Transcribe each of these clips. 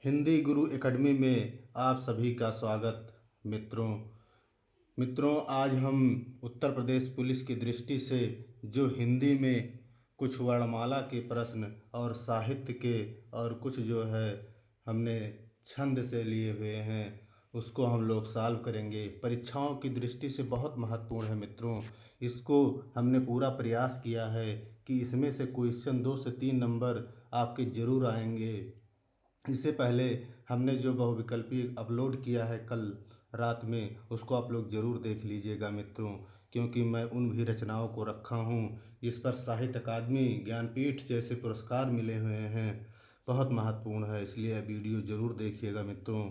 हिंदी गुरु academy में आप सभी का स्वागत। मित्रों, आज हम उत्तर प्रदेश पुलिस की दृष्टि से जो हिंदी में कुछ वर्णमाला के प्रश्न और साहित्य के और कुछ जो है हमने छंद से लिए हुए हैं उसको हम लोग सॉल्व करेंगे। परीक्षाओं की दृष्टि से बहुत महत्वपूर्ण है मित्रों। इसको हमने पूरा प्रयास किया है कि इसमें से क्वेश्चन 2 से 3 नंबर आपके ज़रूर आएंगे। इससे पहले हमने जो बहुविकल्पी अपलोड किया है कल रात में, उसको आप लोग ज़रूर देख लीजिएगा मित्रों, क्योंकि मैं उन भी रचनाओं को रखा हूँ जिस पर साहित्य अकादमी, ज्ञानपीठ जैसे पुरस्कार मिले हुए हैं। बहुत महत्वपूर्ण है, इसलिए वीडियो ज़रूर देखिएगा मित्रों।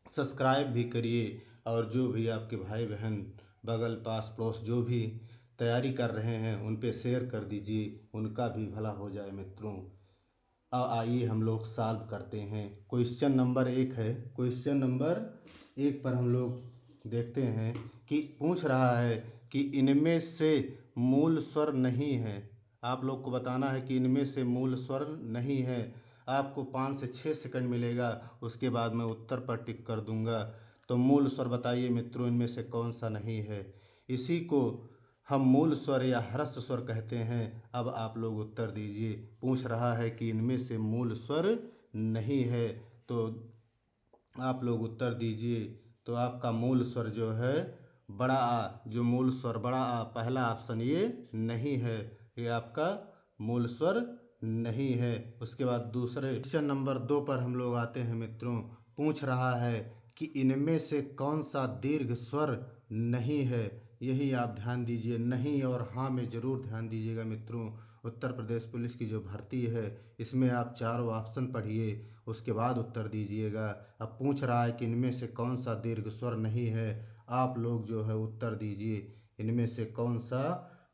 सब्सक्राइब भी करिए और जो भी आपके भाई बहन बगल पास पड़ोस जो भी तैयारी कर रहे हैं उन पे शेयर कर दीजिए, उनका भी भला हो जाए मित्रों। अब आइए हम लोग सॉल्व करते हैं। क्वेश्चन नंबर 1 है। क्वेश्चन नंबर 1 पर हम लोग देखते हैं कि पूछ रहा है कि इनमें से मूल स्वर नहीं है। आप लोग को बताना है कि इनमें से मूल स्वर नहीं है। आपको 5 से 6 सेकंड मिलेगा, उसके बाद मैं उत्तर पर टिक कर दूंगा। तो मूल स्वर बताइए मित्रों, इनमें से कौन सा नहीं है। इसी को हम मूल स्वर या ह्रस्व स्वर कहते हैं। अब आप लोग उत्तर दीजिए। पूछ रहा है कि इनमें से मूल स्वर नहीं है, तो आप लोग उत्तर दीजिए। तो आपका मूल स्वर जो है बड़ा आ, जो मूल स्वर बड़ा आ, पहला ऑप्शन ये नहीं है, ये आपका मूल स्वर नहीं है। उसके बाद दूसरे क्वेश्चन नंबर 2 पर हम लोग आते हैं मित्रों। पूछ रहा है कि इनमें से कौन सा दीर्घ स्वर नहीं है। यही आप ध्यान दीजिए, नहीं और हाँ में ज़रूर ध्यान दीजिएगा मित्रों। उत्तर प्रदेश पुलिस की जो भर्ती है इसमें आप चारों ऑप्शन पढ़िए, उसके बाद उत्तर दीजिएगा। अब पूछ रहा है कि इनमें से कौन सा दीर्घ स्वर नहीं है। आप लोग जो है उत्तर दीजिए, इनमें से कौन सा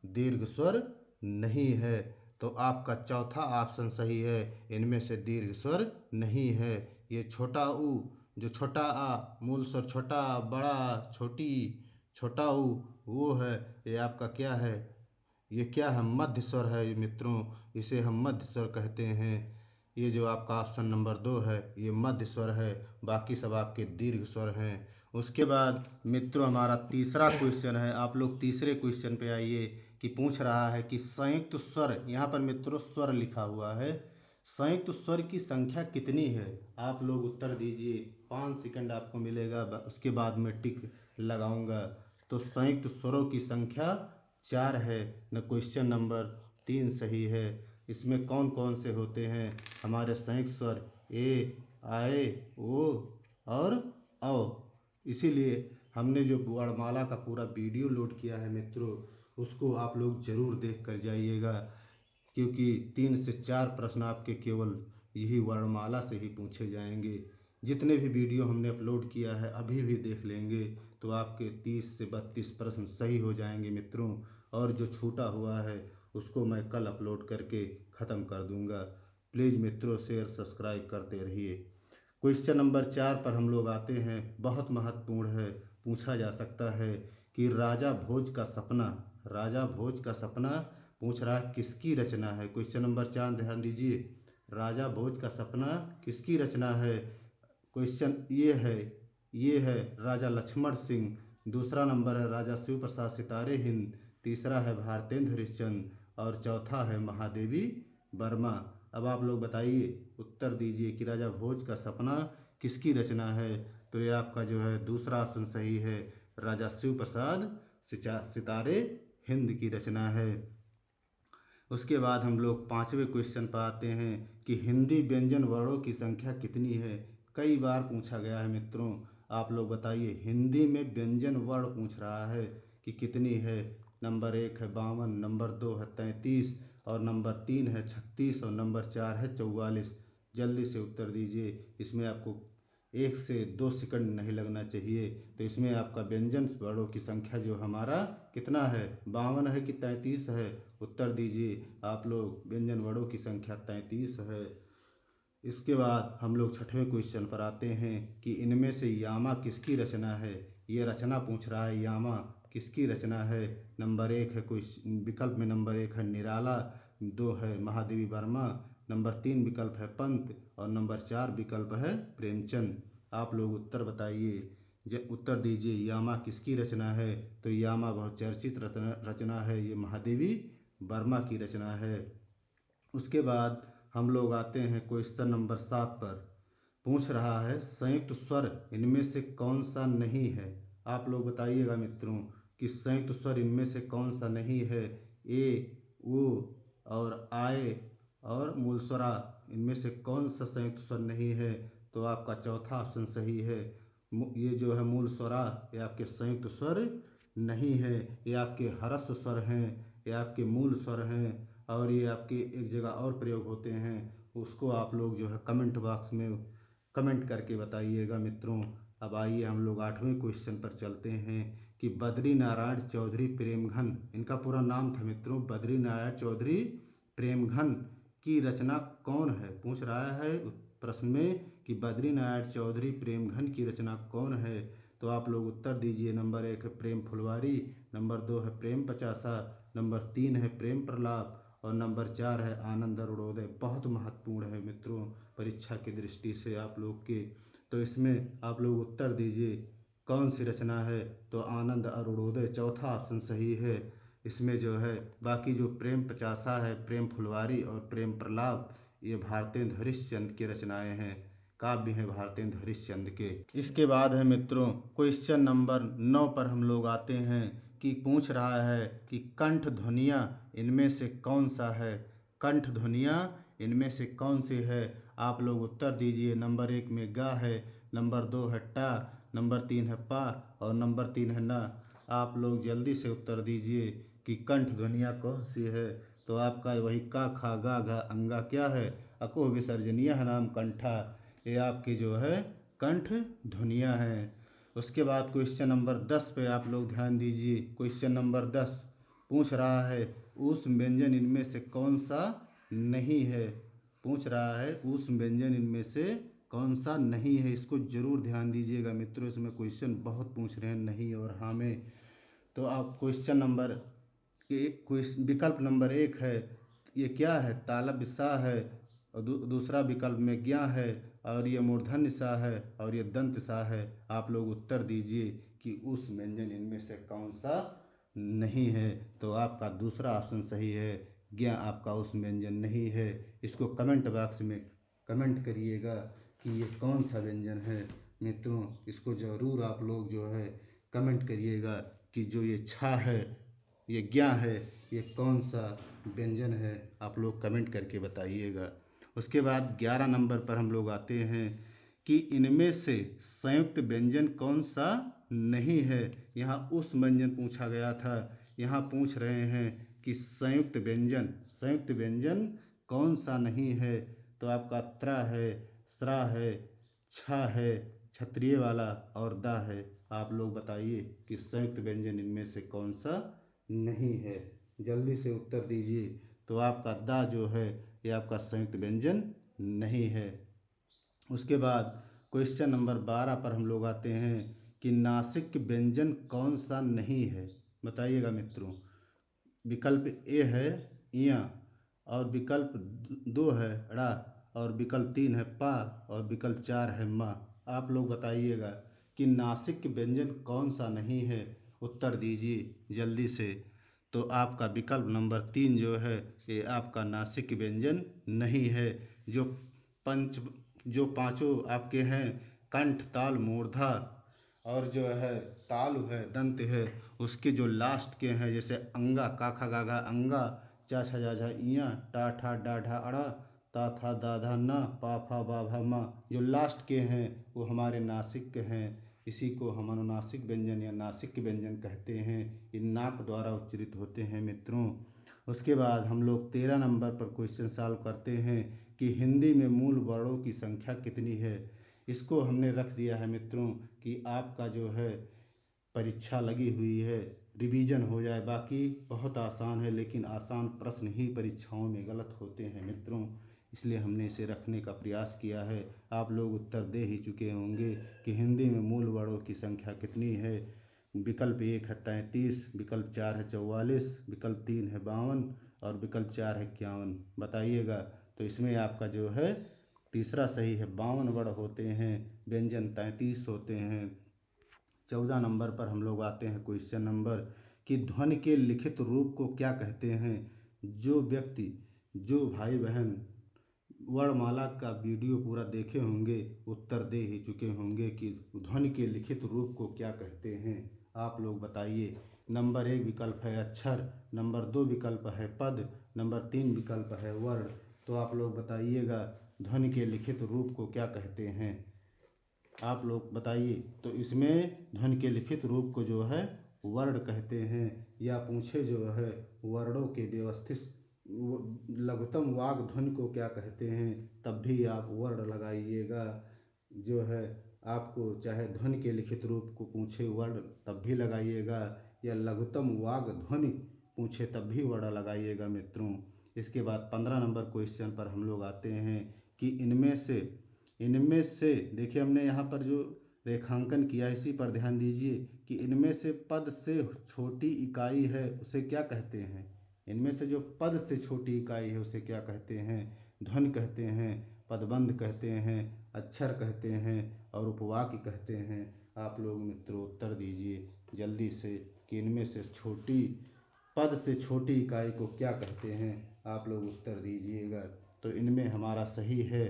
दीर्घ स्वर नहीं है। तो आपका चौथा ऑप्शन सही है, इनमें से दीर्घ स्वर नहीं है। ये छोटा ऊ, जो छोटा आ, मूल स्वर छोटा आ, बड़ा आ, छोटी, छोटा ऊ, वो है। ये आपका क्या है, ये क्या है, मध्य स्वर है मित्रों। इसे हम मध्य स्वर कहते हैं। ये जो आपका ऑप्शन नंबर 2 है ये मध्य स्वर है, बाकी सब आपके दीर्घ स्वर हैं। उसके बाद मित्रों हमारा तीसरा क्वेश्चन है। आप लोग तीसरे क्वेश्चन पे आइए कि पूछ रहा है कि संयुक्त स्वर, यहाँ पर मित्रों स्वर लिखा हुआ है, संयुक्त स्वर की संख्या कितनी है। आप लोग उत्तर दीजिए, 5 सेकंड आपको मिलेगा, उसके बाद मैं टिक लगाऊंगा। तो संयुक्त स्वरों की संख्या 4 है न। क्वेश्चन नंबर 3 सही है। इसमें कौन कौन से होते हैं हमारे संयुक्त स्वर, ए, आए, ओ और औ। इसीलिए हमने जो वर्णमाला का पूरा वीडियो लोड किया है मित्रों, उसको आप लोग ज़रूर देख कर जाइएगा, क्योंकि 3 से 4 प्रश्न आपके केवल यही वर्णमाला से ही पूछे जाएंगे। जितने भी वीडियो हमने अपलोड किया है अभी भी देख लेंगे तो आपके 30 से 32 प्रश्न सही हो जाएंगे मित्रों। और जो छूटा हुआ है उसको मैं कल अपलोड करके ख़त्म कर दूंगा। प्लीज़ मित्रों शेयर सब्सक्राइब करते रहिए। क्वेश्चन नंबर 4 पर हम लोग आते हैं। बहुत महत्वपूर्ण है, पूछा जा सकता है कि राजा भोज का सपना, राजा भोज का सपना पूछ रहा है किसकी रचना है। क्वेश्चन नंबर 4 ध्यान दीजिए, राजा भोज का सपना किसकी रचना है। क्वेश्चन ये है राजा लक्ष्मण सिंह। दूसरा नंबर है राजा शिव प्रसाद सितारे हिंद। तीसरा है भारतेंद्र हरिश्चंद्र और चौथा है महादेवी वर्मा। अब आप लोग बताइए, उत्तर दीजिए कि राजा भोज का सपना किसकी रचना है। तो ये आपका जो है दूसरा ऑप्शन सही है, राजा शिव प्रसाद सितारे हिंद की रचना है। उसके बाद हम लोग 5वें क्वेश्चन पर आते हैं कि हिंदी व्यंजन वर्णों की संख्या कितनी है। कई बार पूछा गया है मित्रों। आप लोग बताइए, हिंदी में व्यंजन वर्ण पूछ रहा है कि कितनी है। नंबर 1 है 52, नंबर 2 है 33 और नंबर 3 है 36 और नंबर 4 है 44। जल्दी से उत्तर दीजिए। इसमें आपको 1 से 2 सेकंड नहीं लगना चाहिए। तो इसमें आपका व्यंजन वर्णों की संख्या जो हमारा कितना है, 52 है कि 33 है। उत्तर दीजिए आप लोग, व्यंजन वर्णों की संख्या 33 है। इसके बाद हम लोग 6वें क्वेश्चन पर आते हैं कि इनमें से यामा किसकी रचना है। ये रचना पूछ रहा है, यामा किसकी रचना है। नंबर 1 है विकल्प में नंबर 1 है निराला, 2 है महादेवी वर्मा, नंबर 3 विकल्प है पंत और नंबर 4 विकल्प है प्रेमचंद। आप लोग उत्तर बताइए। उत्तर दीजिए, यामा किसकी रचना है? तो यामा बहुत चर्चित रचना है, ये महादेवी वर्मा की रचना है। उसके बाद हम लोग आते हैं क्वेश्चन नंबर 7 पर। पूछ रहा है संयुक्त स्वर इनमें से कौन सा नहीं है? आप लोग बताइएगा मित्रों कि संयुक्त स्वर इनमें से कौन सा नहीं है। ए, ओ और आए और मूल स्वरा, इनमें से कौन सा संयुक्त स्वर नहीं है? तो आपका चौथा ऑप्शन सही है। ये जो है मूल स्वरा, ये आपके संयुक्त स्वर नहीं है, ये आपके ह्रस्व स्वर हैं, ये आपके मूल स्वर हैं और ये आपके एक जगह और प्रयोग होते हैं। उसको आप लोग जो है कमेंट बॉक्स में कमेंट करके बताइएगा मित्रों। अब आइए हम लोग 8वें क्वेश्चन पर चलते हैं कि बद्री नारायण चौधरी प्रेमघन, इनका पूरा नाम था मित्रों बद्री नारायण चौधरी प्रेमघन की रचना कौन है? पूछ रहा है प्रश्न में कि बद्री नारायण चौधरी प्रेमघन की रचना कौन है? तो आप लोग उत्तर दीजिए। नंबर 1 है प्रेम फुलवारी, नंबर 2 है प्रेम पचासा, नंबर 3 है प्रेम प्रलाप और नंबर 4 है आनंद अरुणोदय। बहुत महत्वपूर्ण है मित्रों परीक्षा की दृष्टि से आप लोग के। तो इसमें आप लोग उत्तर दीजिए कौन सी रचना है? तो आनंद अरुणोदय चौथा ऑप्शन सही है। इसमें जो है बाकी जो प्रेम पचासा है, प्रेम फुलवारी और प्रेम प्रलाप, ये भारतेंदु हरिश्चंद्र की रचनाएं हैं, काव्य हैं भारतेंदु हरिश्चंद्र के। इसके बाद है मित्रों क्वेश्चन नंबर 9 पर हम लोग आते हैं कि पूछ रहा है कि कंठ ध्वनियाँ इनमें से कौन सा है? कंठ ध्वनियाँ इनमें से कौन सी है? आप लोग उत्तर दीजिए। नंबर 1 में गा है, नंबर 2 है टा, नंबर 3 है पा और नंबर 3 है ना। आप लोग जल्दी से उत्तर दीजिए कि कंठ ध्वनियाँ कौन सी है? तो आपका वही का खा गा घा अंगा क्या है? अको विसर्जनीय नाम कंठा, ये आपकी जो है कंठ ध्वनियाँ हैं। उसके बाद क्वेश्चन नंबर 10 पे आप लोग ध्यान दीजिए। क्वेश्चन नंबर 10 पूछ रहा है उस व्यंजन इनमें से कौन सा नहीं है? पूछ रहा है उस व्यंजन इनमें से कौन सा नहीं है? इसको जरूर ध्यान दीजिएगा मित्रों, इसमें क्वेश्चन बहुत पूछ रहे हैं नहीं और हाँ में। तो आप क्वेश्चन नंबर विकल्प नंबर 1 है, ये क्या है? तालब सा है और दूसरा विकल्प में ज्ञा है और ये मूर्धन्य सा है और ये दंत सा है। आप लोग उत्तर दीजिए कि उस व्यंजन इनमें से कौन सा नहीं है? तो आपका दूसरा ऑप्शन सही है, ज्ञा आपका उस व्यंजन नहीं है। इसको कमेंट बॉक्स में कमेंट करिएगा कि ये कौन सा व्यंजन है मित्रों। इसको ज़रूर आप लोग जो है कमेंट करिएगा कि जो ये छा है, ये ज्ञा है, ये कौन सा व्यंजन है? आप लोग कमेंट करके बताइएगा। उसके बाद 11 नंबर पर हम लोग आते हैं कि इनमें से संयुक्त व्यंजन कौन सा नहीं है? यहाँ उस व्यंजन पूछा गया था, यहाँ पूछ रहे हैं कि संयुक्त व्यंजन कौन सा नहीं है? तो आपका त्रा है, स्रा है, छा है, क्षत्रिय वाला और दा है। आप लोग बताइए कि संयुक्त व्यंजन इनमें से कौन सा नहीं है? जल्दी से उत्तर दीजिए। तो आपका दा जो है ये आपका संयुक्त व्यंजन नहीं है। उसके बाद क्वेश्चन नंबर 12 पर हम लोग आते हैं कि नासिक व्यंजन कौन सा नहीं है? बताइएगा मित्रों। विकल्प ए है इया और विकल्प 2 है ड़ा और विकल्प 3 है पा और विकल्प 4 है मा। आप लोग बताइएगा कि नासिक व्यंजन कौन सा नहीं है? उत्तर दीजिए जल्दी से। तो आपका विकल्प नंबर 3 जो है ये आपका नासिक व्यंजन नहीं है। जो पंच जो पांचों आपके हैं कंठ, ताल, मूर्धा और जो है तालु है, दंत है, उसके जो लास्ट के हैं जैसे अंगा, का खा गा घा अंगा, चा छा जा झा इया, टा ठा डा ढा अड़ा, ता था दा धा ना, पा फा बा भा मा, जो लास्ट के हैं वो हमारे नासिक के हैं। इसी को हम अनुनासिक व्यंजन या नासिक व्यंजन कहते हैं। ये नाक द्वारा उच्चरित होते हैं मित्रों। उसके बाद हम लोग 13 नंबर पर क्वेश्चन सॉल्व करते हैं कि हिंदी में मूल वर्णों की संख्या कितनी है? इसको हमने रख दिया है मित्रों कि आपका जो है परीक्षा लगी हुई है, रिवीजन हो जाए। बाकी बहुत आसान है लेकिन आसान प्रश्न ही परीक्षाओं में गलत होते हैं मित्रों, इसलिए हमने इसे रखने का प्रयास किया है। आप लोग उत्तर दे ही चुके होंगे कि हिंदी में मूल वर्णों की संख्या कितनी है। विकल्प 1 है 33, विकल्प 4 है 44, विकल्प 3 है 52 और विकल्प 4 है 51। बताइएगा तो इसमें आपका जो है तीसरा सही है। 52 वर्ण होते हैं, व्यंजन 33 होते हैं। 14 नंबर पर हम लोग आते हैं क्वेश्चन नंबर कि ध्वनि के लिखित रूप को क्या कहते हैं। जो व्यक्ति, जो भाई बहन वर्णमाला का वीडियो पूरा देखे होंगे उत्तर दे ही चुके होंगे कि ध्वनि के लिखित रूप को क्या कहते हैं। आप लोग बताइए। नंबर 1 विकल्प है अक्षर, नंबर 2 विकल्प है पद, नंबर 3 विकल्प है वर्ण। तो आप लोग बताइएगा ध्वनि के लिखित रूप को क्या कहते हैं। आप लोग बताइए। तो इसमें ध्वनि के लिखित रूप को जो है वर्ण कहते हैं, या पूछे जो है वर्णों के व्यवस्थित लघुत्तम वाग ध्वनि को क्या कहते हैं, तब भी आप वर्ण लगाइएगा। जो है आपको चाहे ध्वनि के लिखित रूप को पूछे वर्ण तब भी लगाइएगा, या लघुत्तम वाग ध्वनि पूछे तब भी वर्ण लगाइएगा मित्रों। इसके बाद 15 नंबर क्वेश्चन पर हम लोग आते हैं कि इनमें से देखिए हमने यहाँ पर जो रेखांकन किया इसी पर ध्यान दीजिए कि इनमें से पद से छोटी इकाई है उसे क्या कहते हैं। इनमें से जो पद से छोटी इकाई है उसे क्या कहते हैं। ध्वनि कहते हैं, पदबंध कहते हैं, अक्षर कहते हैं और उपवाक्य कहते हैं। आप लोग मित्रों उत्तर दीजिए जल्दी से कि इनमें से पद से छोटी इकाई को क्या कहते हैं। आप लोग उत्तर दीजिएगा। तो इनमें हमारा सही है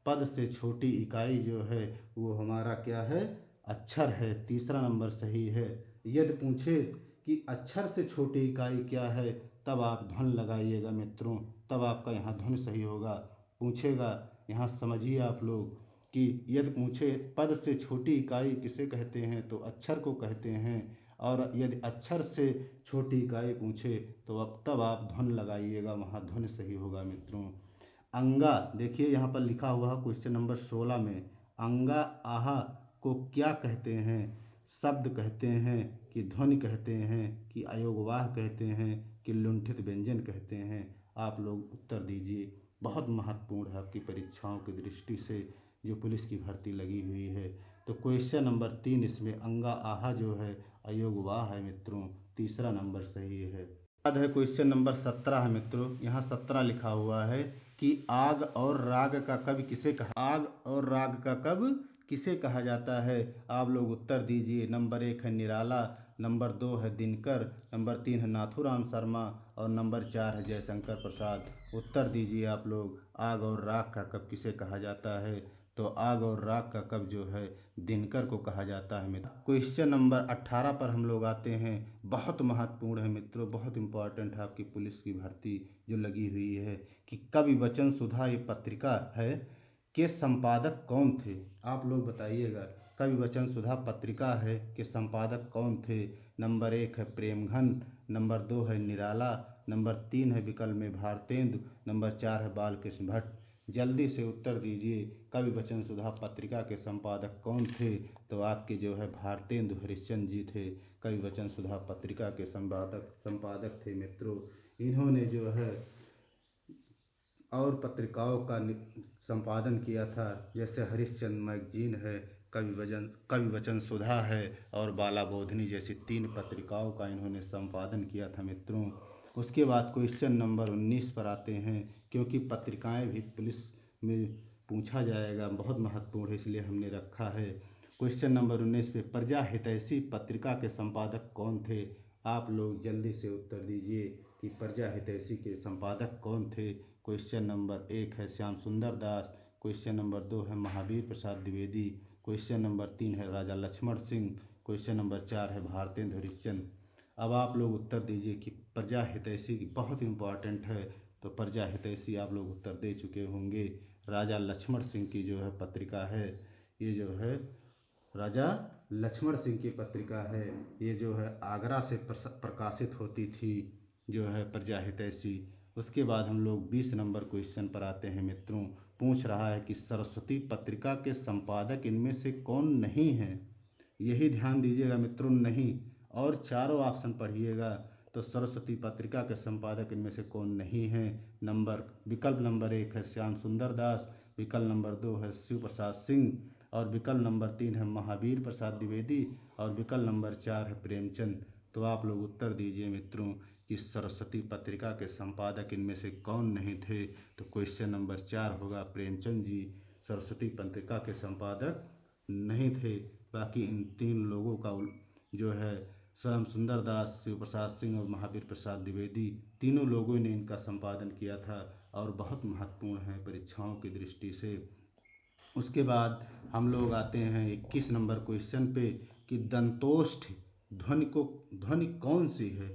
पद से छोटी इकाई जो है वो हमारा क्या है, अक्षर है। तीसरा नंबर सही है। यदि पूछे कि अक्षर से छोटी इकाई क्या है तब आप ध्वनि लगाइएगा मित्रों, तब आपका यहाँ ध्वनि सही होगा। पूछेगा यहाँ समझिए आप लोग कि यदि पूछे पद से छोटी इकाई किसे कहते हैं तो अक्षर को कहते हैं, और यदि अक्षर से छोटी इकाई पूछे तो अब तब आप ध्वनि लगाइएगा, वहाँ ध्वनि सही होगा मित्रों। अंगा देखिए यहाँ पर लिखा हुआ है क्वेश्चन नंबर 16 में, अंगा आहा को क्या कहते हैं। शब्द कहते हैं कि ध्वनि कहते हैं कि अयोगवाह कहते हैं कि लुंठित व्यंजन कहते हैं। आप लोग उत्तर दीजिए। बहुत महत्वपूर्ण है आपकी परीक्षाओं की दृष्टि से जो पुलिस की भर्ती लगी हुई है। तो क्वेश्चन नंबर 3 इसमें अंगा आहा जो है अयोगवाह है मित्रों, तीसरा नंबर सही है। बाद है क्वेश्चन नंबर 17 है मित्रों। यहाँ 17 लिखा हुआ है कि आग और राग का कवि किसे कहा जाता है। आप लोग उत्तर दीजिए। नंबर 1 है निराला, नंबर 2 है दिनकर, नंबर 3 है नाथूराम शर्मा और नंबर 4 है जयशंकर प्रसाद। उत्तर दीजिए आप लोग आग और राग का कवि किसे कहा जाता है। तो आग और राग का कवि जो है दिनकर को कहा जाता है मित्र। क्वेश्चन नंबर 18 पर हम लोग आते हैं। बहुत महत्वपूर्ण है मित्रों, बहुत इंपॉर्टेंट है आपकी पुलिस की भर्ती जो लगी हुई है कि कवि वचन सुधा ये पत्रिका है के संपादक कौन थे। आप लोग बताइएगा कवि वचन सुधा पत्रिका है के संपादक कौन थे। नंबर 1 है प्रेमघन, नंबर 2 है निराला, नंबर 3 है विकल्प में भारतेंदु, नंबर 4 है बालकृष्ण भट्ट। जल्दी से उत्तर दीजिए कवि वचन सुधा पत्रिका के संपादक कौन थे। तो आपके जो है भारतेंदु हरिश्चंद्र जी थे कवि वचन सुधा पत्रिका के संपादक थे मित्रों। इन्होंने जो है और पत्रिकाओं का संपादन किया था, जैसे हरिश्चंद्र मैगजीन है, कवि वचन सुधा है और बाला बोधनी जैसी 3 पत्रिकाओं का इन्होंने संपादन किया था मित्रों। उसके बाद क्वेश्चन नंबर 19 पर आते हैं, क्योंकि पत्रिकाएं भी पुलिस में पूछा जाएगा, बहुत महत्वपूर्ण है इसलिए हमने रखा है। क्वेश्चन नंबर 19 पे प्रजा हितैषी पत्रिका के संपादक कौन थे। आप लोग जल्दी से उत्तर दीजिए कि प्रजा हितैषी के संपादक कौन थे। क्वेश्चन नंबर 1 है श्याम सुंदर दास, क्वेश्चन नंबर 2 है महावीर प्रसाद द्विवेदी, क्वेश्चन नंबर 3 है राजा लक्ष्मण सिंह, क्वेश्चन नंबर 4 है भारतेंदु हरिश्चंद्र। अब आप लोग उत्तर दीजिए कि प्रजा हितैषी बहुत इम्पॉर्टेंट है, तो प्रजा हितैषी आप लोग उत्तर दे चुके होंगे। राजा लक्ष्मण सिंह की जो है पत्रिका है, ये जो है राजा लक्ष्मण सिंह की पत्रिका है, ये जो है आगरा से प्रकाशित होती थी जो है प्रजा हितैषी। उसके बाद हम लोग 20 नंबर क्वेश्चन पर आते हैं मित्रों। पूछ रहा है कि सरस्वती पत्रिका के संपादक इनमें से कौन नहीं है। यही ध्यान दीजिएगा मित्रों, नहीं और चारों ऑप्शन पढ़िएगा। तो सरस्वती पत्रिका के संपादक इनमें से कौन नहीं है। विकल्प नंबर 1 है श्याम सुंदर दास, विकल्प नंबर 2 है शिव प्रसाद सिंह और विकल्प नंबर 3 है महावीर प्रसाद द्विवेदी और विकल्प नंबर 4 है प्रेमचंद। तो आप लोग उत्तर दीजिए मित्रों कि सरस्वती पत्रिका के संपादक इनमें से कौन नहीं थे। तो क्वेश्चन नंबर 4 होगा प्रेमचंद जी सरस्वती पत्रिका के संपादक नहीं थे। बाकी इन 3 लोगों का जो है श्याम सुंदर दास, शिव प्रसाद सिंह और महावीर प्रसाद द्विवेदी, तीनों लोगों ने इनका संपादन किया था और बहुत महत्वपूर्ण है परीक्षाओं की दृष्टि से। उसके बाद हम लोग आते हैं 21 नंबर क्वेश्चन पे कि दंतोष्ठ ध्वनि कौन सी है।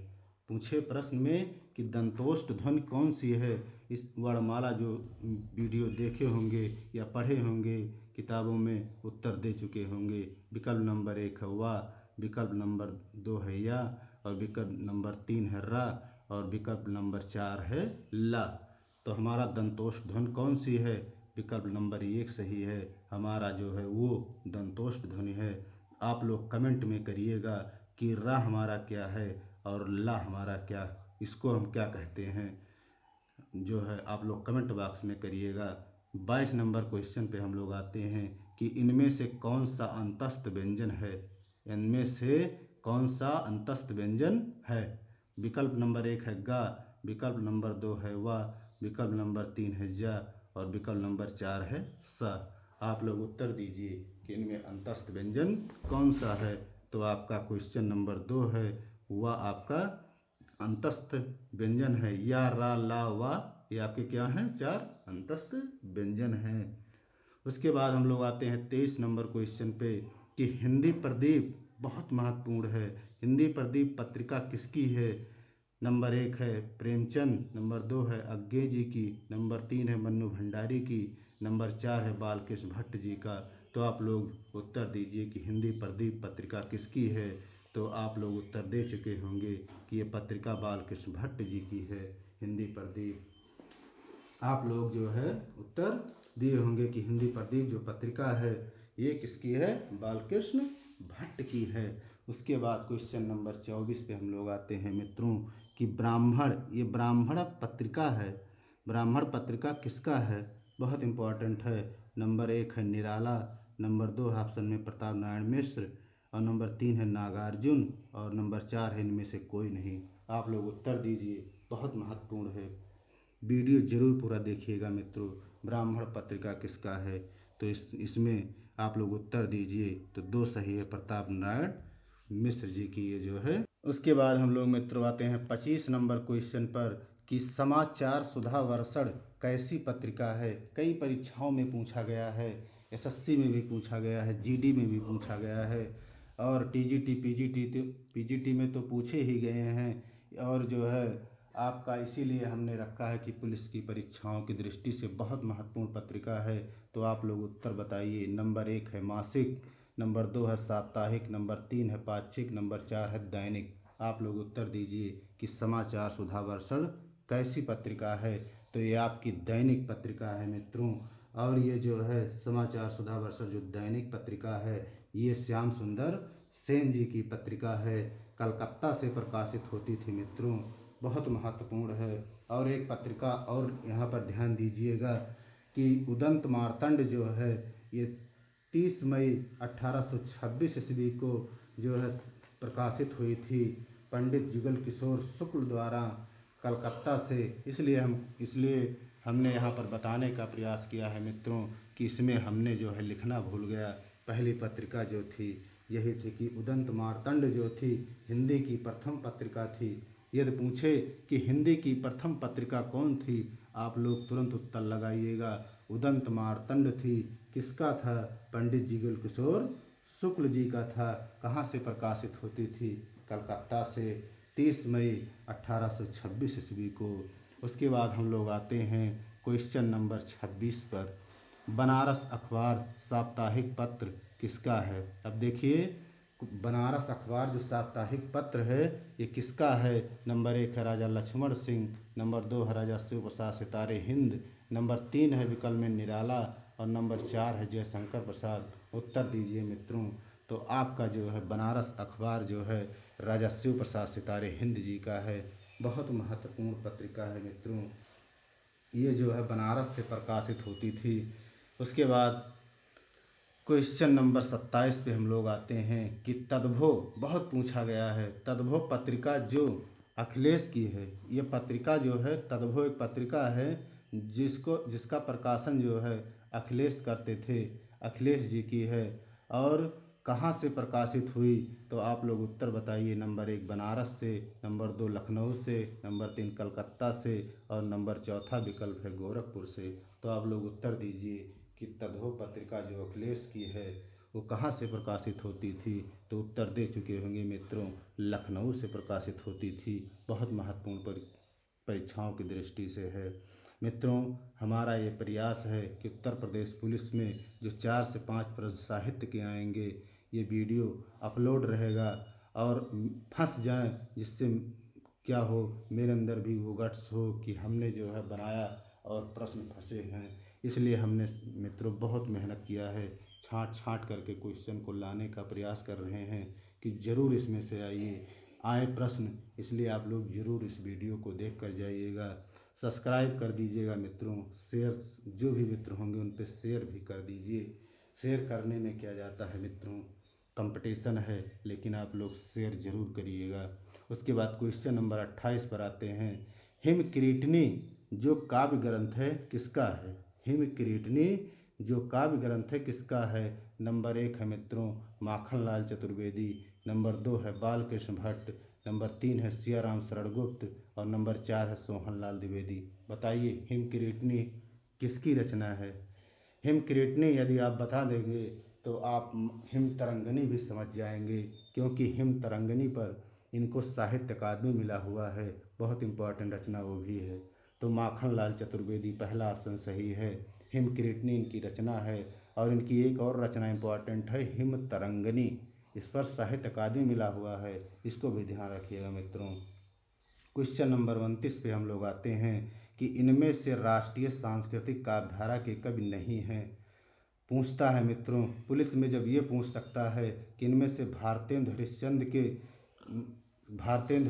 पूछे प्रश्न में कि दंतोष्ठ ध्वनि कौन सी है। इस वर्णमाला जो वीडियो देखे होंगे या पढ़े होंगे किताबों में उत्तर दे चुके होंगे। विकल्प नंबर 1 है वा, विकल्प नंबर 2 है या, और विकल्प नंबर 3 है रा, और विकल्प नंबर 4 है ला। तो हमारा दंतोष्ठ ध्वनि कौन सी है। विकल्प नंबर 1 सही है, हमारा जो है वो दंतोष्ठ ध्वनि है। आप लोग कमेंट में करिएगा कि रा हमारा क्या है और ला हमारा क्या, इसको हम क्या कहते हैं, जो है आप लोग कमेंट बॉक्स में करिएगा। 22 नंबर क्वेश्चन पे हम लोग आते हैं कि इनमें से कौन सा अंतस्थ व्यंजन है। इनमें से कौन सा अंतस्थ व्यंजन है। विकल्प नंबर 1 है गा, विकल्प नंबर 2 है वा, विकल्प नंबर 3 है जा, और विकल्प नंबर 4 है सा। आप लोग उत्तर दीजिए कि इनमें अंतस्थ व्यंजन कौन सा है। तो आपका क्वेश्चन नंबर 2 है, वह आपका अंतस्थ व्यंजन है। या रा ला वा ये आपके क्या हैं, 4 अंतस्थ व्यंजन हैं। उसके बाद हम लोग आते हैं 23 नंबर क्वेश्चन पे कि हिंदी प्रदीप बहुत महत्वपूर्ण है। हिंदी प्रदीप पत्रिका किसकी है। नंबर 1 है प्रेमचंद, नंबर 2 है अज्ञे जी की, नंबर 3 है मन्नू भंडारी की, नंबर 4 है बालकृष्ण भट्ट जी का। तो आप लोग उत्तर दीजिए कि हिंदी प्रदीप पत्रिका किसकी है। तो आप लोग उत्तर दे चुके होंगे कि ये पत्रिका बालकृष्ण भट्ट जी की है, हिंदी प्रदीप। आप लोग जो है उत्तर दिए होंगे कि हिंदी प्रदीप जो पत्रिका है ये किसकी है, बालकृष्ण भट्ट की है। उसके बाद क्वेश्चन नंबर 24 पे हम लोग आते हैं मित्रों कि ब्राह्मण, ये ब्राह्मण पत्रिका है। ब्राह्मण पत्रिका किसका है, बहुत इम्पोर्टेंट है। नंबर 1 है निराला, नंबर 2 है ऑप्शन में प्रताप नारायण मिश्र, और नंबर 3 है नागार्जुन, और नंबर 4 है इनमें से कोई नहीं। आप लोग उत्तर दीजिए, बहुत महत्वपूर्ण है। वीडियो जरूर पूरा देखिएगा मित्रों। ब्राह्मण पत्रिका किसका है। तो इसमें आप लोग उत्तर दीजिए। तो 2 सही है, प्रताप नारायण मिश्र जी की ये जो है। उसके बाद हम लोग मित्रों आते हैं 25 नंबर क्वेश्चन पर कि समाचार सुधा वर्षण कैसी पत्रिका है। कई परीक्षाओं में पूछा गया है, एसएससी में भी पूछा गया है, जीडी में भी पूछा गया है, और टीजीटी पीजीटी में तो पूछे ही गए हैं। और जो है आपका इसीलिए हमने रखा है कि पुलिस की परीक्षाओं की दृष्टि से बहुत महत्वपूर्ण पत्रिका है। तो आप लोग उत्तर बताइए। नंबर 1 है मासिक, नंबर 2 है साप्ताहिक, नंबर 3 है पाक्षिक, नंबर 4 है दैनिक। आप लोग उत्तर दीजिए कि समाचार सुधा वर्षण कैसी पत्रिका है। तो ये आपकी दैनिक पत्रिका है मित्रों। और ये जो है समाचार सुधा वर्षण जो दैनिक पत्रिका है ये श्याम सुंदर सेन जी की पत्रिका है, कलकत्ता से प्रकाशित होती थी मित्रों, बहुत महत्वपूर्ण है। और एक पत्रिका और यहाँ पर ध्यान दीजिएगा कि उदंत मार्तंड जो है ये 30 मई 1826 ईस्वी को जो है प्रकाशित हुई थी पंडित जुगल किशोर शुक्ल द्वारा कलकत्ता से। इसलिए हमने यहाँ पर बताने का प्रयास किया है मित्रों कि इसमें हमने जो है लिखना भूल गया। पहली पत्रिका जो थी यही थी कि उदंत मार्तंड जो थी हिंदी की प्रथम पत्रिका थी। यदि पूछे कि हिंदी की प्रथम पत्रिका कौन थी, आप लोग तुरंत उत्तर लगाइएगा, उदंत मार्तंड थी। किसका था, पंडित जुगल किशोर शुक्ल जी का था। कहाँ से प्रकाशित होती थी, कलकत्ता से, 30 मई 1826 ईस्वी को। उसके बाद हम लोग आते हैं क्वेश्चन नंबर 26 पर, बनारस अखबार साप्ताहिक पत्र किसका है। अब देखिए बनारस अखबार जो साप्ताहिक पत्र है ये किसका है। नंबर 1 है राजा लक्ष्मण सिंह, नंबर 2 है राजा शिव प्रसाद सितारे हिंद, नंबर 3 है विकल्प में निराला, और नंबर 4 है जयशंकर प्रसाद। उत्तर दीजिए मित्रों। तो आपका जो है बनारस अखबार जो है राजा शिव प्रसाद सितारे हिंद जी का है, बहुत महत्वपूर्ण पत्रिका है मित्रों। ये जो है बनारस से प्रकाशित होती थी। उसके बाद क्वेश्चन नंबर 27 पे हम लोग आते हैं कि तद्भव बहुत पूछा गया है। तद्भव पत्रिका जो अखिलेश की है। ये पत्रिका जो है तद्भव एक पत्रिका है जिसका प्रकाशन जो है अखिलेश करते थे, अखिलेश जी की है। और कहाँ से प्रकाशित हुई तो आप लोग उत्तर बताइए। नंबर 1 बनारस से, नंबर 2 लखनऊ से, नंबर 3 कलकत्ता से और नंबर चौथा विकल्प है गोरखपुर से। तो आप लोग उत्तर दीजिए कि तद्भव पत्रिका जो अखिलेश की है वो कहाँ से प्रकाशित होती थी। तो उत्तर दे चुके होंगे मित्रों, लखनऊ से प्रकाशित होती थी। बहुत महत्वपूर्ण परीक्षाओं की दृष्टि से है मित्रों। हमारा ये प्रयास है कि उत्तर प्रदेश पुलिस में जो 4 से 5 प्रश्न साहित्य के आएंगे, ये वीडियो अपलोड रहेगा और फंस जाएं, जिससे क्या हो, मेरे अंदर भी वो गट्स हो कि हमने जो है बनाया और प्रश्न फंसे हैं। इसलिए हमने मित्रों बहुत मेहनत किया है, छांट छांट करके क्वेश्चन को लाने का प्रयास कर रहे हैं कि ज़रूर इसमें से आए प्रश्न। इसलिए आप लोग ज़रूर इस वीडियो को देख कर जाइएगा, सब्सक्राइब कर दीजिएगा मित्रों। शेयर जो भी मित्र होंगे उन पे शेयर भी कर दीजिए। शेयर करने में क्या जाता है मित्रों, कंपटीशन है, लेकिन आप लोग शेयर ज़रूर करिएगा। उसके बाद क्वेश्चन नंबर 28 पर आते हैं। हिमकिरीटनी जो काव्य ग्रंथ है किसका है? हिमकिरीटनी जो काव्य ग्रंथ है किसका है? नंबर 1 है मित्रों माखनलाल चतुर्वेदी, नंबर 2 है बालकृष्ण भट्ट, नंबर 3 है सियाराम शरणगुप्त और नंबर 4 है सोहनलाल द्विवेदी। बताइए हिमकिरीटनी किसकी रचना है? हिमकिरीटनी यदि आप बता देंगे तो आप हिम तरंगिणी भी समझ जाएंगे, क्योंकि हिम तरंगिणी पर इनको साहित्य अकादमी मिला हुआ है। बहुत इम्पोर्टेंट रचना वो भी है। तो माखनलाल चतुर्वेदी पहला ऑप्शन सही है। हिमकिरीटनी इनकी रचना है। और इनकी एक और रचना इम्पोर्टेंट है हिम तरंगिणी, इस पर साहित्य अकादमी मिला हुआ है, इसको भी ध्यान रखिएगा मित्रों। क्वेश्चन नंबर 29 पे हम लोग आते हैं कि इनमें से राष्ट्रीय सांस्कृतिक काव्यधारा के कवि नहीं हैं। पूछता है मित्रों, पुलिस में जब ये पूछ सकता है कि इनमें से भारतेंदु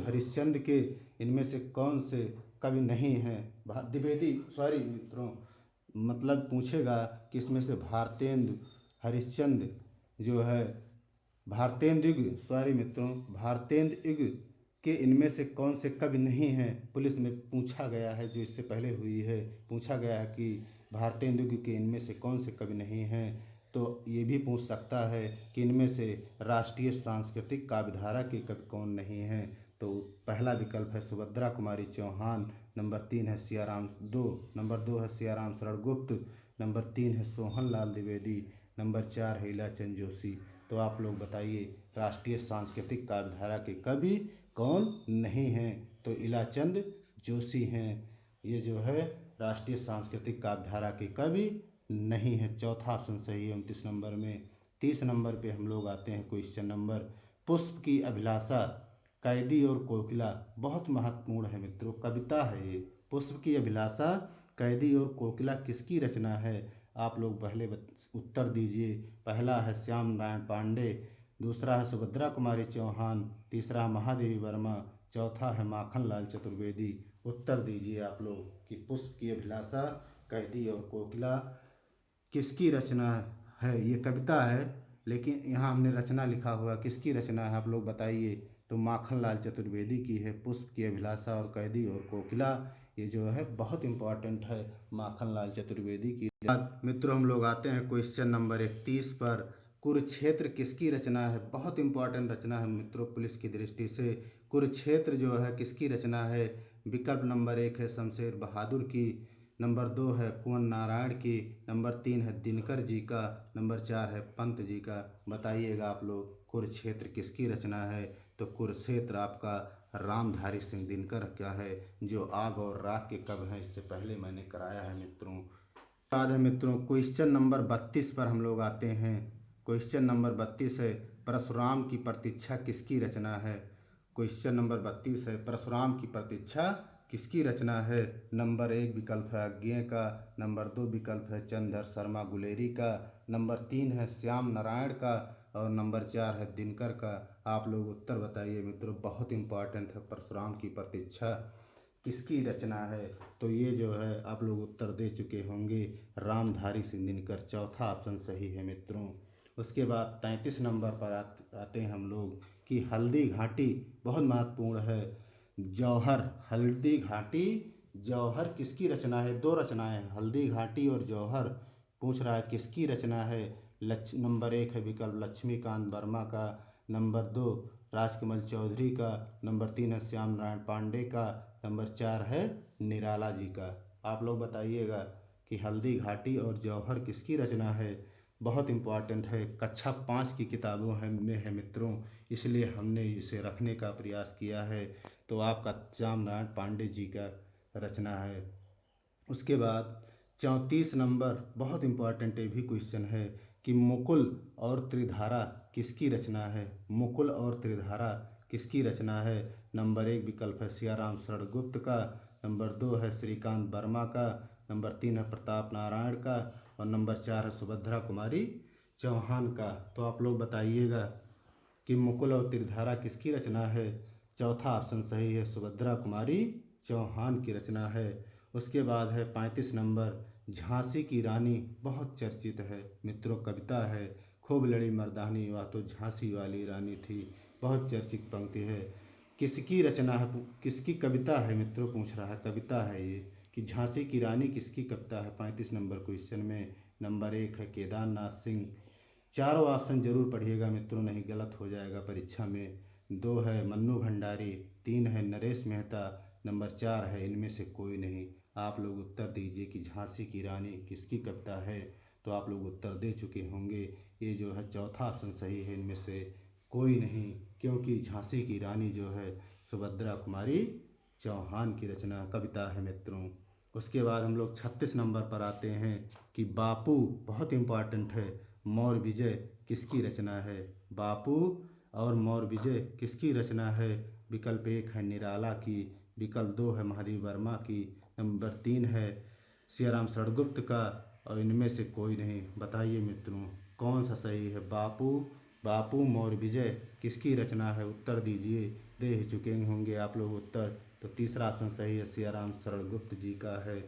हरिश्चंद्र के इनमें से कौन से कवि नहीं हैं, द्विवेदी सॉरी मित्रों, मतलब पूछेगा कि इसमें से भारतेंदु हरिश्चंद्र जो है भारतेंदु सॉरी मित्रों भारतेंदु के इनमें से कौन से कवि नहीं हैं, पुलिस में पूछा गया है। जो इससे पहले हुई है, पूछा गया है कि भारतेंदु के इनमें से कौन से कवि नहीं हैं। तो ये भी पूछ सकता है कि इनमें से राष्ट्रीय सांस्कृतिक काव्यधारा के कवि कौन नहीं हैं। तो पहला विकल्प है सुभद्रा कुमारी चौहान, नंबर 3 है नंबर 2 है सियाराम शरणगुप्त, नंबर 3 है सोहनलाल द्विवेदी, नंबर 4 है इलाचंद जोशी। तो आप लोग बताइए राष्ट्रीय सांस्कृतिक काव्यधारा के कवि कौन नहीं हैं? तो इलाचंद जोशी हैं। ये जो है राष्ट्रीय सांस्कृतिक काव्यधारा के कवि नहीं है। चौथा ऑप्शन सही है 29 नंबर में। 30 नंबर पे हम लोग आते हैं क्वेश्चन नंबर, पुष्प की अभिलाषा, कैदी और कोकिला बहुत महत्वपूर्ण है मित्रों, कविता है ये। पुष्प की अभिलाषा, कैदी और कोकिला किसकी रचना है? आप लोग पहले उत्तर दीजिए। पहला है श्याम नारायण पांडे, दूसरा है सुभद्रा कुमारी चौहान, तीसरा महादेवी वर्मा, चौथा है माखनलाल चतुर्वेदी। उत्तर दीजिए आप लोग कि पुष्प की अभिलाषा, कैदी और कोकिला किसकी रचना है? ये कविता है, लेकिन यहाँ हमने रचना लिखा हुआ, किसकी रचना है आप लोग बताइए। तो माखनलाल चतुर्वेदी की है पुष्प की अभिलाषा और कैदी और कोकिला। ये जो है बहुत इम्पोर्टेंट है, माखनलाल चतुर्वेदी की। मित्रों हम लोग आते हैं क्वेश्चन नंबर 31 पर, कुरुक्षेत्र किसकी रचना है? बहुत इंपॉर्टेंट रचना है मित्रों पुलिस की दृष्टि से। कुरुक्षेत्र जो है किसकी रचना है? विकल्प नंबर 1 है शमशेर बहादुर की, नंबर 2 है कुंवर नारायण की, नंबर 3 है दिनकर जी का, नंबर 4 है पंत जी का। बताइएगा आप लोग कुरुक्षेत्र किसकी रचना है? तो कुरुक्षेत्र आपका रामधारी सिंह दिनकर का है, जो आग और राख के कवि हैं। इससे पहले मैंने कराया है मित्रों। बाद है मित्रों क्वेश्चन नंबर 32 पर हम लोग आते हैं। क्वेश्चन नंबर 32 है परशुराम की प्रतीक्षा किसकी रचना है? क्वेश्चन नंबर 32 है परशुराम की प्रतीक्षा किसकी रचना है? नंबर 1 विकल्प है अज्ञेय का, नंबर 2 विकल्प है चंद्रधर शर्मा गुलेरी का, नंबर 3 है श्याम नारायण का और नंबर 4 है दिनकर का। आप लोग उत्तर बताइए मित्रों, बहुत इंपॉर्टेंट है परशुराम की प्रतीक्षा किसकी रचना है? तो ये जो है आप लोग उत्तर दे चुके होंगे, रामधारी सिंह दिनकर। चौथा ऑप्शन सही है मित्रों। उसके बाद 33 नंबर पर आते हैं हम लोग कि हल्दी घाटी बहुत महत्वपूर्ण है। जौहर, हल्दी घाटी जौहर किसकी रचना है? दो रचनाएं हैं, हल्दी घाटी और जौहर। पूछ रहा है किसकी रचना है? नंबर एक है विकल्प लक्ष्मीकांत वर्मा का, नंबर दो राजकमल चौधरी का, नंबर तीन है श्याम नारायण पांडे का, नंबर चार है निराला जी का। आप लोग बताइएगा कि हल्दी घाटी और जौहर किसकी रचना है। बहुत इम्पोर्टेंट है, कक्षा 5 की किताबों में है मित्रों, इसलिए हमने इसे रखने का प्रयास किया है। तो आपका श्याम नारायण पांडे जी का रचना है। उसके बाद 34 नंबर, बहुत इम्पोर्टेंट ये भी क्वेश्चन है कि मुकुल और त्रिधारा किसकी रचना है? मुकुल और त्रिधारा किसकी रचना है? नंबर एक विकल्प है सियाराम शरण गुप्त का, नंबर दो है श्रीकांत वर्मा का, नंबर तीन है प्रताप नारायण का, और नंबर चार है सुभद्रा कुमारी चौहान का। तो आप लोग बताइएगा कि मुकुल और त्रिधारा किसकी रचना है? चौथा ऑप्शन सही है, सुभद्रा कुमारी चौहान की रचना है। उसके बाद है 35 नंबर, झांसी की रानी, बहुत चर्चित है मित्रों, कविता है। खूब लड़ी मर्दानी वह तो झांसी वाली रानी थी, बहुत चर्चित पंक्ति है। किसकी रचना है, किसकी कविता है मित्रों, पूछ रहा है, कविता है ये कि झांसी की रानी किसकी कविता है 35 नंबर क्वेश्चन में। नंबर एक है केदारनाथ सिंह। चारों ऑप्शन जरूर पढ़िएगा मित्रों, नहीं गलत हो जाएगा परीक्षा में। दो है मन्नू भंडारी, तीन है नरेश मेहता, नंबर चार है इनमें से कोई नहीं। आप लोग उत्तर दीजिए कि झांसी की रानी किसकी कविता है। तो आप लोग उत्तर दे चुके होंगे, ये जो है चौथा ऑप्शन सही है, इनमें से कोई नहीं, क्योंकि झांसी की रानी जो है सुभद्रा कुमारी चौहान की रचना कविता है मित्रों। उसके बाद हम लोग 36 नंबर पर आते हैं कि बापू, बहुत इम्पॉर्टेंट है, मौर्य विजय किसकी रचना है? बापू और मौर्य विजय किसकी रचना है? विकल्प एक है निराला की, विकल्प दो है महादेव वर्मा की, नंबर तीन है सियाराम शरणगुप्त का, और इनमें से कोई नहीं। बताइए मित्रों कौन सा सही है? बापू मौर्य विजय किसकी रचना है? उत्तर दीजिए, दे ही चुके होंगे आप लोग उत्तर। तो तीसरा ऑप्शन सही है, सियाराम शरणगुप्त जी का है।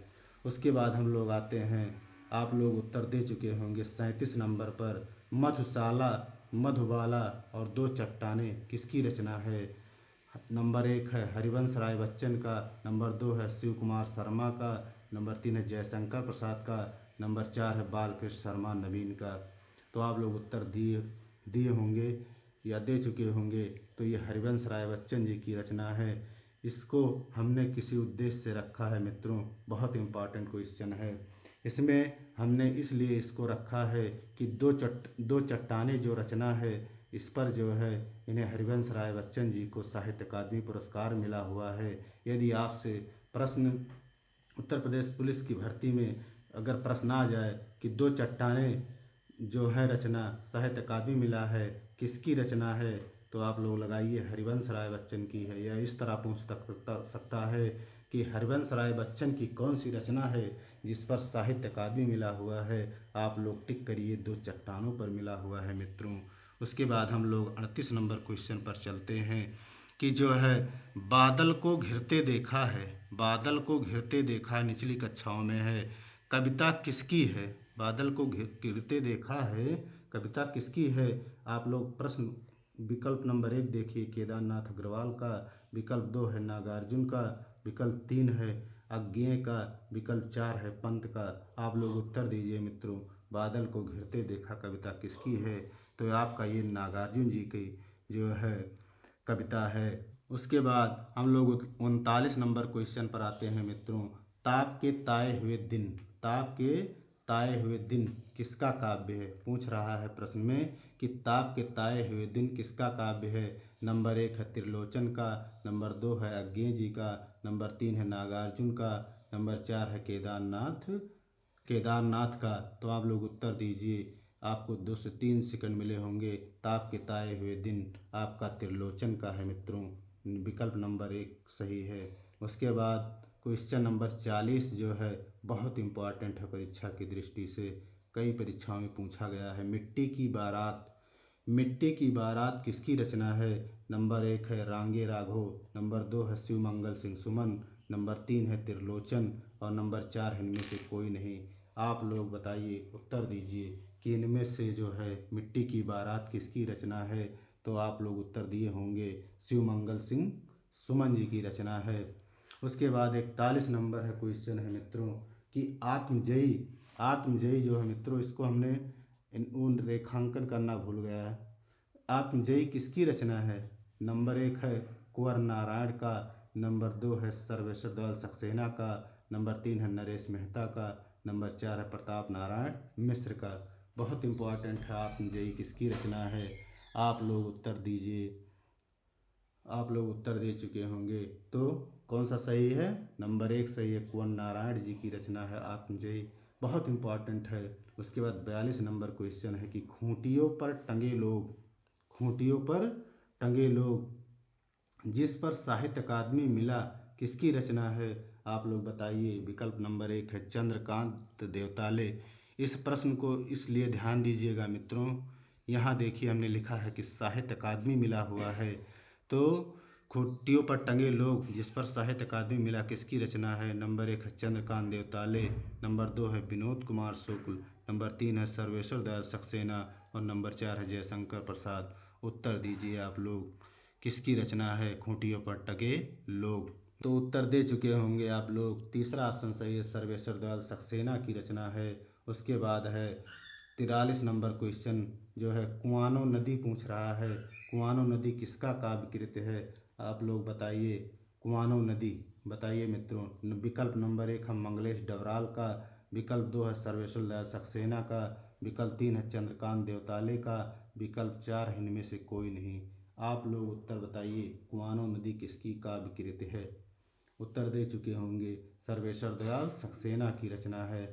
उसके बाद हम लोग आते हैं, आप लोग उत्तर दे चुके होंगे 37 नंबर पर, मधुशाला, मधुबाला और दो चट्टानें किसकी रचना है? नंबर एक है हरिवंश राय बच्चन का, नंबर दो है शिव कुमार शर्मा का, नंबर तीन है जयशंकर प्रसाद का, नंबर चार है बालकृष्ण शर्मा नवीन का। तो आप लोग उत्तर दिए दिए होंगे या दे चुके होंगे। तो ये हरिवंश राय बच्चन जी की रचना है। इसको हमने किसी उद्देश्य से रखा है मित्रों, बहुत इम्पॉर्टेंट क्वेश्चन है। इसमें हमने इसलिए इसको रखा है कि दो चट्टानें जो रचना है, इस पर जो है इन्हें हरिवंश राय बच्चन जी को साहित्य अकादमी पुरस्कार मिला हुआ है। यदि आपसे प्रश्न उत्तर प्रदेश पुलिस की भर्ती में अगर प्रश्न आ जाए कि दो चट्टानें जो है रचना साहित्य अकादमी मिला है, किसकी रचना है, तो आप लोग लगाइए हरिवंश राय बच्चन की है। या इस तरह पूछ सकता है कि हरिवंश राय बच्चन की कौन सी रचना है जिस पर साहित्य अकादमी मिला हुआ है। आप लोग टिक करिए, दो चट्टानों पर मिला हुआ है मित्रों। उसके बाद हम लोग 38 नंबर क्वेश्चन पर चलते हैं कि जो है बादल को घिरते देखा है, बादल को घिरते देखा निचली कक्षाओं में है, कविता किसकी है? बादल को घिरते देखा है, कविता किसकी है? आप लोग प्रश्न विकल्प नंबर एक देखिए केदारनाथ अग्रवाल का, विकल्प दो है नागार्जुन का, विकल्प तीन है अज्ञेय का, विकल्प चार है पंत का। आप लोग उत्तर दीजिए मित्रों, बादल को घिरते देखा कविता किसकी है? तो आपका ये नागार्जुन जी की जो है कविता है। उसके बाद हम लोग 39 नंबर क्वेश्चन पर आते हैं मित्रों, ताप के ताए हुए दिन, ताप के ताए हुए दिन किसका काव्य है? पूछ रहा है प्रश्न में कि ताप के ताए हुए दिन किसका काव्य है। नंबर एक है त्रिलोचन का, नंबर दो है अज्ञेय जी का, नंबर तीन है नागार्जुन का, नंबर चार है केदारनाथ का। तो आप लोग उत्तर दीजिए, आपको 2 से 3 सेकंड मिले होंगे। ताप के ताए हुए दिन आपका त्रिलोचन का है मित्रों, विकल्प नंबर एक सही है। उसके बाद क्वेश्चन नंबर 40 जो है बहुत इम्पोर्टेंट है परीक्षा की दृष्टि से, कई परीक्षाओं में पूछा गया है। मिट्टी की बारात, मिट्टी की बारात किसकी रचना है? नंबर एक है रांगे राघो, नंबर दो है शिवमंगल सिंह सुमन, नंबर तीन है त्रिलोचन, और नंबर चार है इनमें से कोई नहीं। आप लोग बताइए, उत्तर दीजिए कि इनमें से जो है मिट्टी की बारात किसकी रचना है। तो आप लोग उत्तर दिए होंगे शिवमंगल सिंह सुमन जी की रचना है। उसके बाद 41 नंबर है क्वेश्चन है मित्रों कि आत्मजयी जो है मित्रों, इसको हमने उन रेखांकन करना भूल गया है। आत्मजयी किसकी रचना है? नंबर 1 है कुंवर नारायण का, नंबर 2 है सर्वेश्वर दयाल सक्सेना का, नंबर 3 है नरेश मेहता का, नंबर 4 है प्रताप नारायण मिश्र का। बहुत इम्पोर्टेंट है आत्मजयी किसकी रचना है। आप लोग उत्तर दीजिए। आप लोग उत्तर दे चुके होंगे, तो कौन सा सही है? नंबर 1 सही है, कुंवर नारायण जी की रचना है आत्मजयी। बहुत इम्पोर्टेंट है। उसके बाद 42 नंबर क्वेश्चन है कि खूंटियों पर टंगे लोग, खूंटियों पर टंगे लोग जिस पर साहित्य अकादमी मिला, किसकी रचना है? आप लोग बताइए। विकल्प नंबर 1 है चंद्रकांत देवताले। इस प्रश्न को इसलिए ध्यान दीजिएगा मित्रों, यहाँ देखिए हमने लिखा है कि साहित्य अकादमी मिला हुआ है, तो खूंटियों पर टंगे लोग जिस पर साहित्य अकादमी मिला किसकी रचना है? नंबर 1 है चंद्रकांत देवताले, नंबर 2 है विनोद कुमार शुक्ल, नंबर 3 है सर्वेश्वर दयाल सक्सेना और नंबर 4 है जयशंकर प्रसाद। उत्तर दीजिए आप लोग, किसकी रचना है खूंटियों पर टंगे लोग? तो उत्तर दे चुके होंगे आप लोग। तीसरा ऑप्शन सही है, सर्वेश्वर दयाल सक्सेना की रचना है। उसके बाद है 43 नंबर क्वेश्चन जो है कुआनो नदी पूछ रहा है। कुआनो नदी किसका काव्य कृत है? आप लोग बताइए। कुआनो नदी बताइए मित्रों। विकल्प नंबर 1 है मंगलेश डबराल का, विकल्प 2 है सर्वेश्वर दयाल सक्सेना का, विकल्प 3 है चंद्रकांत देवताले का, विकल्प 4 है इनमें से कोई नहीं। आप लोग उत्तर बताइए, कुआनो नदी किसकी काव्य कृत है? उत्तर दे चुके होंगे, सर्वेश्वर दयाल सक्सेना की रचना है,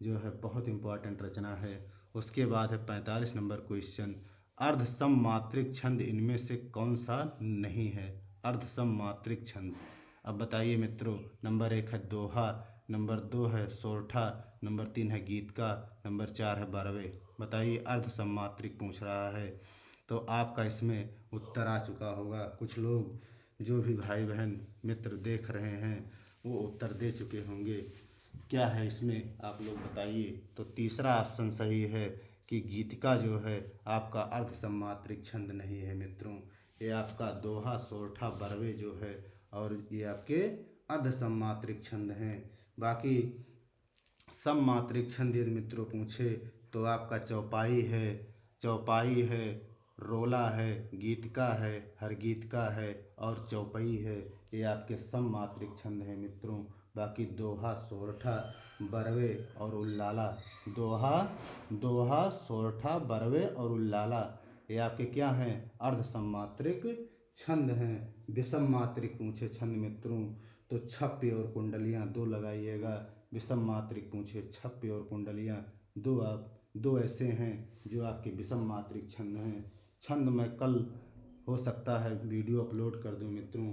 जो है बहुत इंपॉर्टेंट रचना है। उसके बाद है 45 नंबर क्वेश्चन, अर्धसम मात्रिक छंद इनमें से कौन सा नहीं है? अर्धसम मात्रिक छंद, अब बताइए मित्रों। नंबर 1 है दोहा, नंबर 2 है सोरठा, नंबर 3 है गीत का, नंबर 4 है बारहवें। बताइए, अर्धसम मात्रिक पूछ रहा है, तो आपका इसमें उत्तर आ चुका होगा। कुछ लोग जो भी भाई बहन मित्र देख रहे हैं वो उत्तर दे चुके होंगे। क्या है इसमें आप लोग बताइए। तो तीसरा ऑप्शन सही है कि गीतिका जो है आपका अर्धसमात्रिक छंद नहीं है मित्रों। ये आपका दोहा सोरठा बरवे जो है और ये आपके अर्धसमात्रिक छंद हैं। बाकी सममात्रिक छंद यदि मित्रों पूछे तो आपका चौपाई है, रोला है, गीतका है, हरगीतका है और चौपई है। ये आपके सममात्रिक छंद हैं मित्रों। बाकी दोहा सोरठा बरवे और उल्लाला, दोहा सोरठा बरवे और उल्लाला ये आपके क्या हैं? अर्ध सम्मात्रिक छंद हैं। विषम मात्रिक पूछे छंद मित्रों तो छप्पे और कुंडलियाँ दो लगाइएगा। विषम मात्रिक पूछे छप्पे और कुंडलियाँ दो ऐसे हैं जो आपके विषम मात्रिक छंद हैं। छंद मैं कल हो सकता है वीडियो अपलोड कर दूं मित्रों।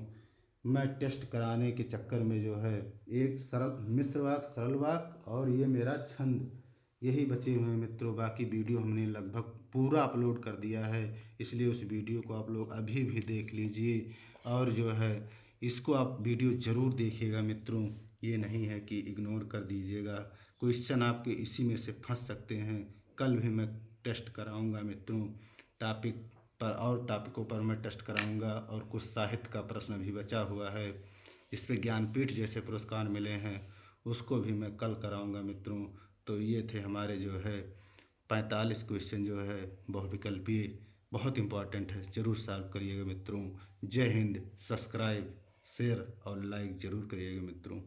मैं टेस्ट कराने के चक्कर में जो है एक सरल मिश्र वाक्य, सरल वाक्य और ये मेरा छंद यही बचे हुए हैं मित्रों। बाकी वीडियो हमने लगभग पूरा अपलोड कर दिया है, इसलिए उस वीडियो को आप लोग अभी भी देख लीजिए और जो है इसको आप वीडियो ज़रूर देखिएगा मित्रों। ये नहीं है कि इग्नोर कर दीजिएगा। क्वेश्चन आपके इसी में से फंस सकते हैं। कल भी मैं टेस्ट कराऊंगा मित्रों टॉपिक पर, और टॉपिकों पर मैं टेस्ट कराऊंगा और कुछ साहित्य का प्रश्न भी बचा हुआ है इस पे ज्ञानपीठ जैसे पुरस्कार मिले हैं उसको भी मैं कल कराऊंगा मित्रों। तो ये थे हमारे जो है 45 क्वेश्चन जो है बहुविकल्पीय, बहुत इंपॉर्टेंट है, ज़रूर सॉल्व करिएगा मित्रों। जय हिंद। सब्सक्राइब, शेयर और लाइक ज़रूर करिएगा मित्रों।